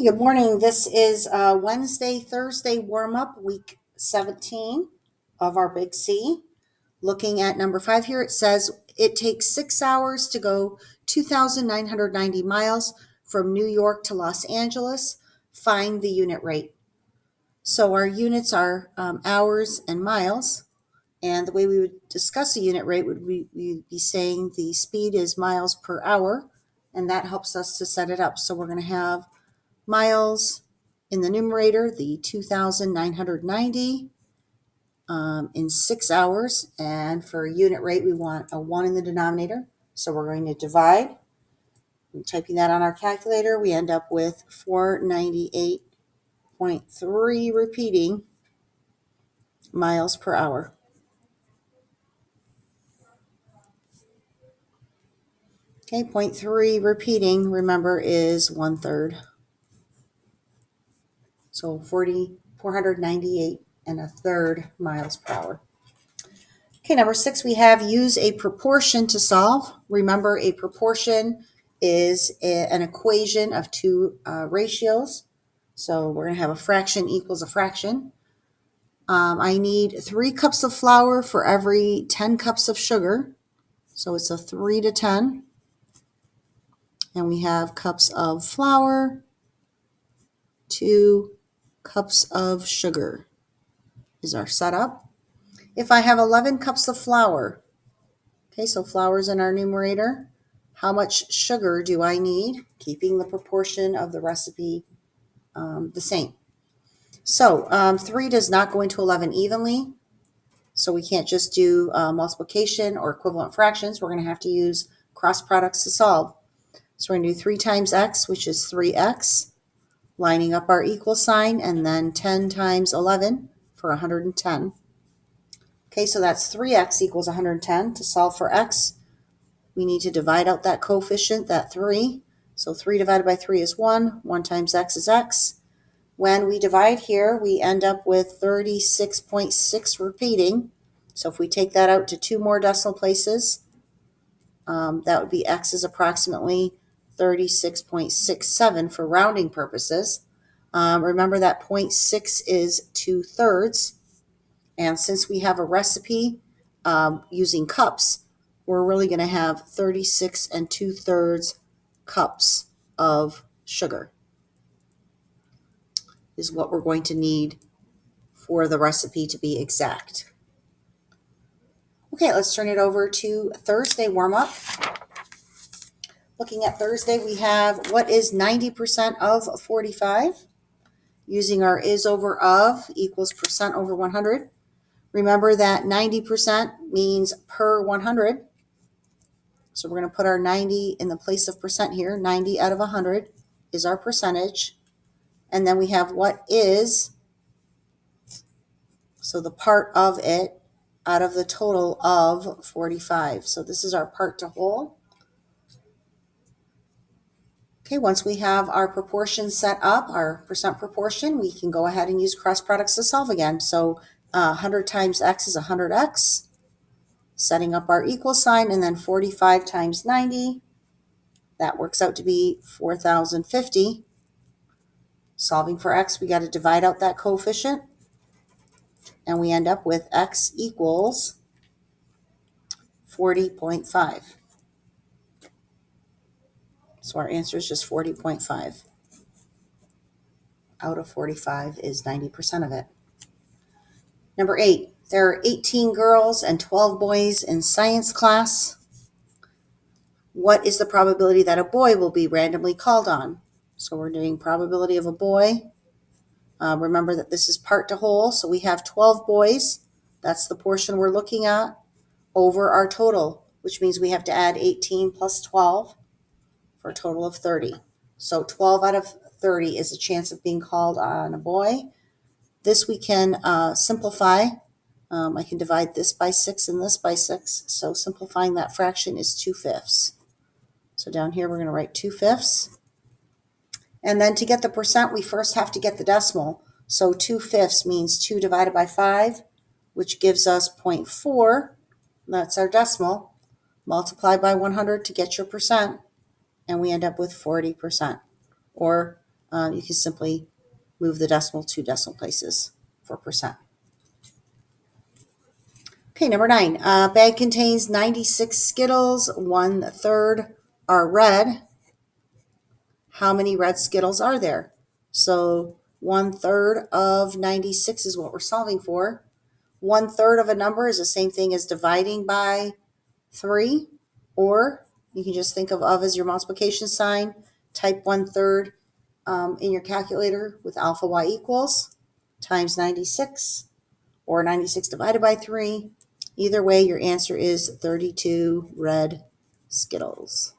Hey, good morning. This is Wednesday, Thursday warm up, week 17 of our Big C. Looking at number 5 here, it says it takes 6 hours to go 2,990 miles from New York to Los Angeles. Find the unit rate. So our units are hours and miles. And the way we would discuss a unit rate would we'd be saying the speed is miles per hour, and that helps us to set it up. So we're going to have miles in the numerator, the 2,990 in 6 hours. And for unit rate, we want a 1 in the denominator. So we're going to divide. And typing that on our calculator, we end up with 498.3 repeating miles per hour. Okay, 0.3 repeating, remember, is 1/3. So 498 and a third miles per hour. Okay, number 6, we have use a proportion to solve. Remember, a proportion is an equation of two ratios. So we're going to have a fraction equals a fraction. I need 3 cups of flour for every 10 cups of sugar. So it's a 3 to 10. And we have cups of flour, 2 cups of sugar is our setup. If I have 11 cups of flour, okay, so flour is in our numerator, how much sugar do I need? Keeping the proportion of the recipe the same. So 3 does not go into 11 evenly, so we can't just do multiplication or equivalent fractions. We're going to have to use cross products to solve. So we're going to do 3 times x, which is 3x, lining up our equal sign, and then 10 times 11 for 110. Okay, so that's 3x equals 110. To solve for x, we need to divide out that coefficient, that 3. So 3 divided by 3 is 1. 1 times x is x. When we divide here, we end up with 36.6 repeating. So if we take that out to 2 more decimal places, that would be x is approximately 36.67 for rounding purposes. Remember that 0.6 is 2/3. And since we have a recipe using cups, we're really going to have 36 2/3 cups of sugar is what we're going to need for the recipe to be exact. Okay, let's turn it over to Thursday warm-up. Looking at Thursday, we have what is 90% of 45? Using our is over of equals percent over 100. Remember that 90% means per 100. So we're going to put our 90 in the place of percent here. 90 out of 100 is our percentage. And then we have what is, so the part of it out of the total of 45. So this is our part to whole. Okay, once we have our proportion set up, our percent proportion, we can go ahead and use cross products to solve again. So 100 times x is 100x. Setting up our equal sign, and then 45 times 90, that works out to be 4,050. Solving for x, we got to divide out that coefficient, and we end up with x equals 40.5. So our answer is just 40.5. Out of 45 is 90% of it. Number 8, there are 18 girls and 12 boys in science class. What is the probability that a boy will be randomly called on? So we're doing probability of a boy. Remember that this is part to whole, so we have 12 boys. That's the portion we're looking at over our total, which means we have to add 18 plus 12 for a total of 30. So 12 out of 30 is a chance of being called on a boy. This we can simplify. I can divide this by 6 and this by 6. So simplifying that fraction is 2/5. So down here we're going to write 2/5. And then to get the percent, we first have to get the decimal. So 2/5 means 2 divided by 5, which gives us 0.4. That's our decimal. Multiply by 100 to get your percent, and we end up with 40%. Or you can simply move the decimal 2 decimal places for percent. Okay, number 9. A bag contains 96 Skittles. 1/3 are red. How many red Skittles are there? So 1/3 of 96 is what we're solving for. 1/3 of a number is the same thing as dividing by 3, or you can just think of as your multiplication sign. Type 1/3 in your calculator with alpha y equals times 96, or 96 divided by 3. Either way, your answer is 32 red Skittles.